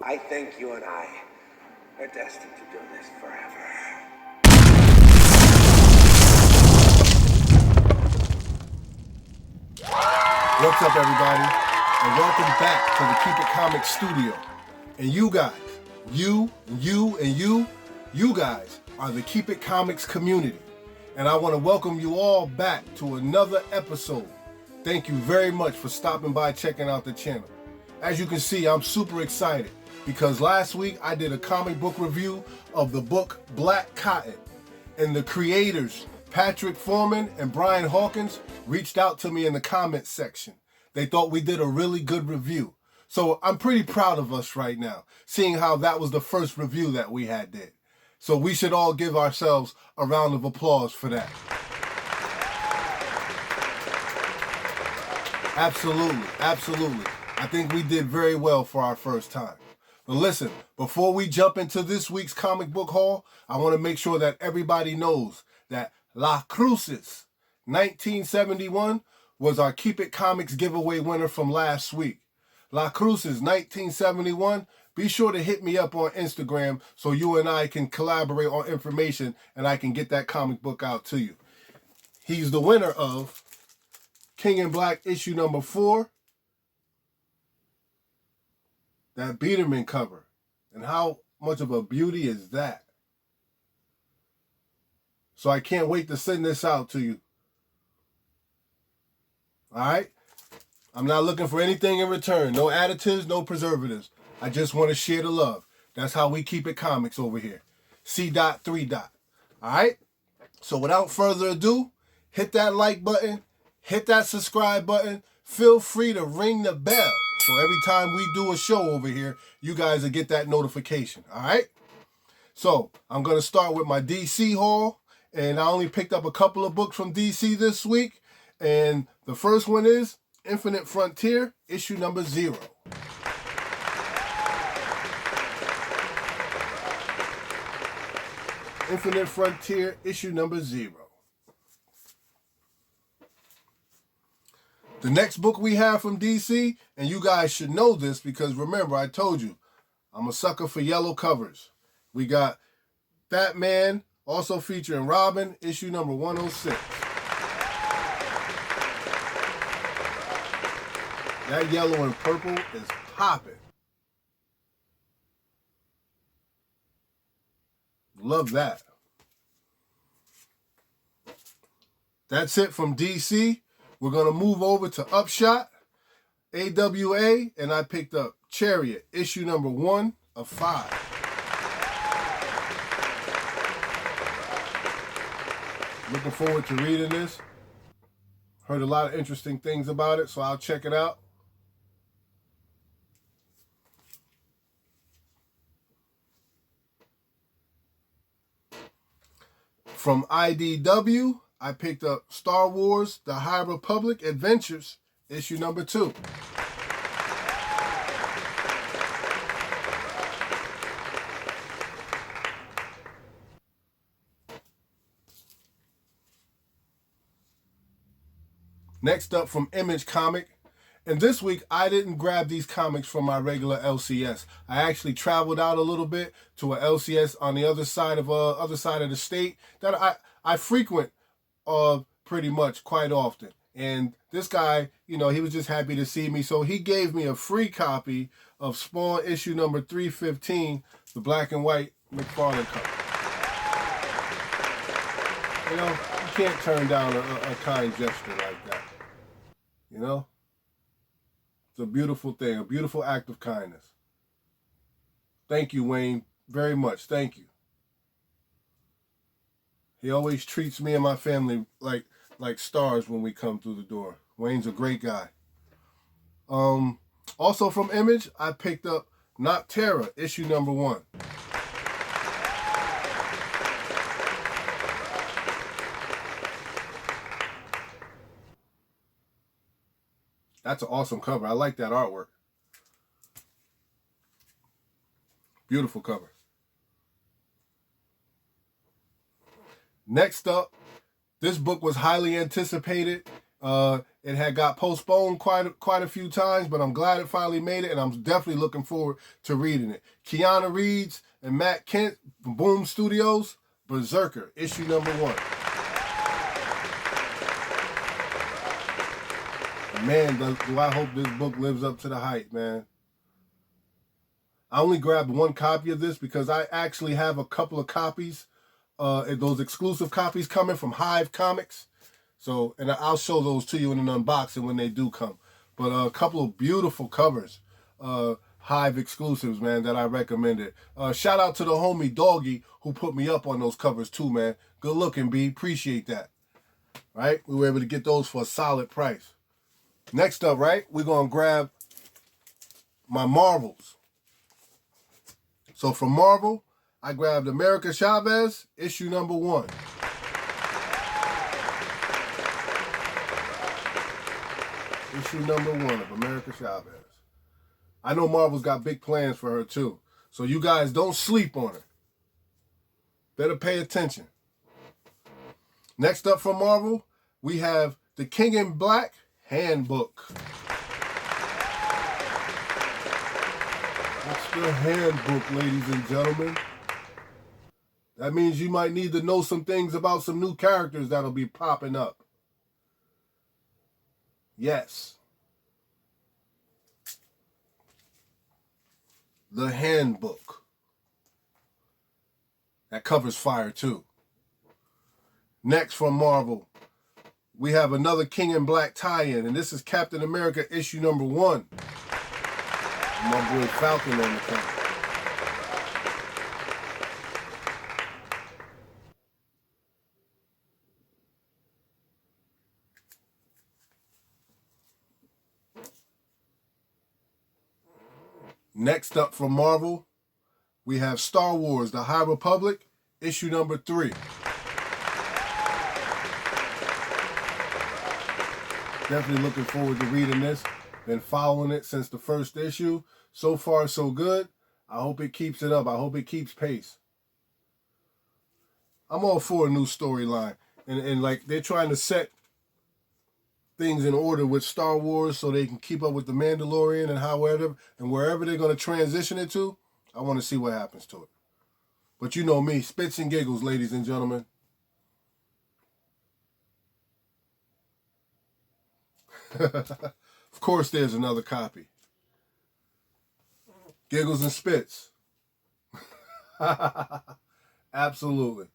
I think you and I are destined to do this forever. What's up, everybody? And welcome back to the Keep It Comics studio. And you guys, you guys are the Keep It Comics community. And I want to welcome you all back to another episode. Thank you very much for stopping by, checking out the channel. As you can see, I'm super excited because last week I did a comic book review of the book Black Cotton. And the creators, Patrick Foreman and Brian Hawkins, reached out to me in the comments section. They thought we did a really good review. So I'm pretty proud of us right now, seeing how that was the first review that we had did. So we should all give ourselves a round of applause for that. Absolutely. I think we did very well for our first time. But listen, before we jump into this week's comic book haul, I want to make sure that everybody knows that La Cruces 1971 was our Keep It Comics giveaway winner from last week. La Cruces 1971, be sure to hit me up on Instagram so you and I can collaborate on information and I can get that comic book out to you. He's the winner of King in Black issue number 4. That Biederman cover. And how much of a beauty is that? So I can't wait to send this out to you. Alright? I'm not looking for anything in return. No additives, no preservatives. I just want to share the love. That's how we keep it comics over here. C.3. Alright? So without further ado, hit that like button. Hit that subscribe button. Feel free to ring the bell. So every time we do a show over here, you guys will get that notification. Alright? So I'm going to start with my DC haul. And I only picked up a couple of books from DC this week. And the first one is Infinite Frontier, issue number 0. Infinite Frontier, issue number 0. The next book we have from DC, and you guys should know this because remember, I told you, I'm a sucker for yellow covers. We got Batman, also featuring Robin, issue number 106. That yellow and purple is popping. Love that. That's it from DC. We're going to move over to Upshot, AWA, and I picked up Chariot, issue number 1 of 5. Looking forward to reading this. Heard a lot of interesting things about it, so I'll check it out. From IDW, I picked up Star Wars The High Republic Adventures, issue number 2. Next up from Image Comic, and this week I didn't grab these comics from my regular LCS. I actually traveled out a little bit to a LCS on the other side of the state that I frequent pretty much quite often. And this guy, you know, he was just happy to see me, so he gave me a free copy of Spawn issue number 315, the black and white McFarlane cover. You know, you can't turn down a kind gesture like that. You know? It's a beautiful thing, a beautiful act of kindness. Thank you, Wayne, very much. Thank you. He always treats me and my family like stars when we come through the door. Wayne's a great guy. Also from Image, I picked up Nocterra, issue number 1. That's an awesome cover. I like that artwork. Beautiful cover. Next up, this book was highly anticipated. It had got postponed quite a few times, but I'm glad it finally made it, and I'm definitely looking forward to reading it. Keanu Reeves and Matt Kent from Boom Studios, Berserker, issue number 1. Man, do I hope this book lives up to the hype, man. I only grabbed one copy of this because I actually have a couple of copies, those exclusive copies coming from Hive Comics. So, and I'll show those to you in an unboxing when they do come. But a couple of beautiful covers, Hive exclusives, man, that I recommended. Shout out to the homie Doggy who put me up on those covers too, man. Good looking, B. Appreciate that. Right? We were able to get those for a solid price. Next up, right, we're going to grab my Marvels. So from Marvel, I grabbed America Chavez, issue number 1. Issue number 1 of America Chavez. I know Marvel's got big plans for her too. So you guys don't sleep on her. Better pay attention. Next up from Marvel, we have The King in Black Handbook. It's the Handbook, ladies and gentlemen. That means you might need to know some things about some new characters that'll be popping up. Yes. The Handbook. That covers fire too. Next from Marvel, we have another King in Black tie-in, and this is Captain America issue number 1. My boy Falcon on the cover. Next up from Marvel, we have Star Wars, The High Republic, issue number 3. Definitely looking forward to reading this. Been following it since the first issue. So far, so good. I hope it keeps it up. I hope it keeps pace. I'm all for a new storyline. And like, they're trying to set things in order with Star Wars so they can keep up with The Mandalorian and wherever they're going to transition it to, I want to see what happens to it. But you know me, spits and giggles, ladies and gentlemen. Of course there's another copy. Giggles and spits. Absolutely.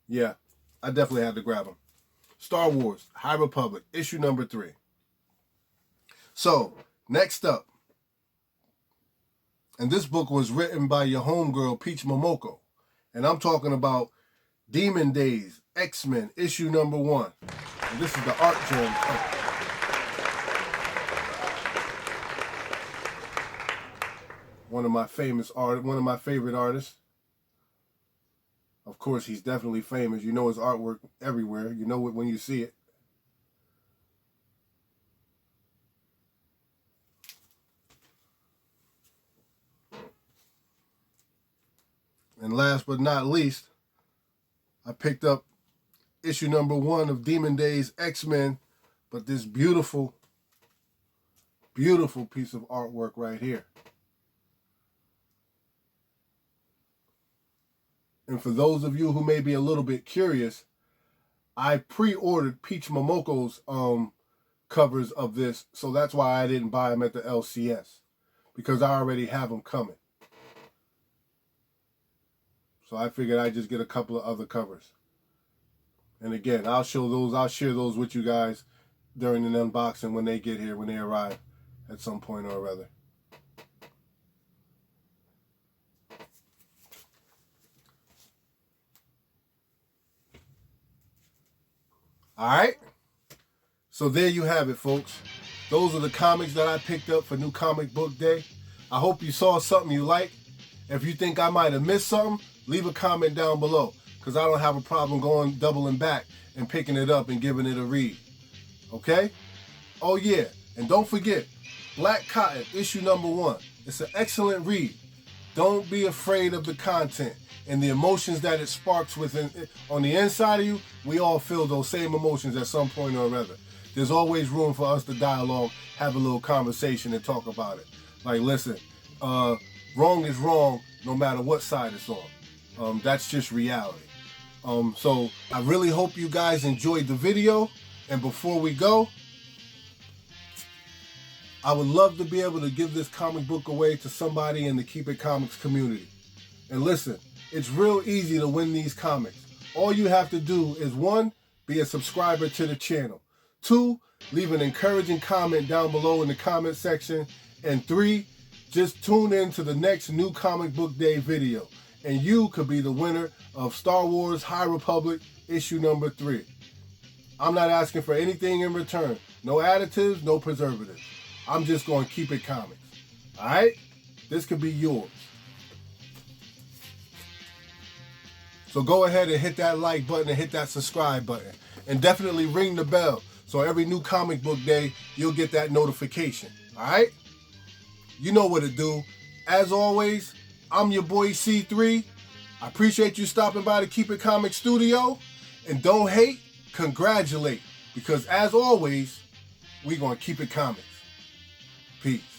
Yeah, I definitely had to grab them. Star Wars, High Republic, issue number 3. So, next up. And this book was written by your homegirl, Peach Momoko. And I'm talking about Demon Days, XMen, issue number 1. And this is the art journal cover. One of my favorite artists. Of course, he's definitely famous. You know his artwork everywhere. You know it when you see it. And last but not least, I picked up issue number 1 of Demon Days XMen, but this beautiful, beautiful piece of artwork right here. And for those of you who may be a little bit curious, I pre-ordered Peach Momoko's covers of this, so that's why I didn't buy them at the LCS, because I already have them coming. So I figured I'd just get a couple of other covers. And again, I'll share those with you guys during an unboxing when they get here, when they arrive at some point or other. All right. So there you have it, folks. Those are the comics that I picked up for New Comic Book Day. I hope you saw something you like. If you think I might have missed something, leave a comment down below, because I don't have a problem doubling back and picking it up and giving it a read. Okay? Oh yeah, and don't forget, Black Cotton, issue number 1. It's an excellent read. Don't be afraid of the content and the emotions that it sparks within. On the inside of you, we all feel those same emotions at some point or other. There's always room for us to dialogue, have a little conversation, and talk about it. Like, listen, wrong is wrong no matter what side it's on. That's just reality. So I really hope you guys enjoyed the video. And before we go, I would love to be able to give this comic book away to somebody in the Keep It Comics community. And listen, it's real easy to win these comics. All you have to do is 1, be a subscriber to the channel. 2, leave an encouraging comment down below in the comment section. And 3, just tune in to the next new Comic Book Day video. And you could be the winner of Star Wars High Republic issue number 3. I'm not asking for anything in return. No additives, no preservatives. I'm just going to keep it comics. All right? This could be yours. So go ahead and hit that like button and hit that subscribe button. And definitely ring the bell. So every new comic book day, you'll get that notification. All right? You know what to do. As always, I'm your boy C3. I appreciate you stopping by the Keep It Comics studio. And don't hate, congratulate. Because as always, we're going to keep it comics. Peace.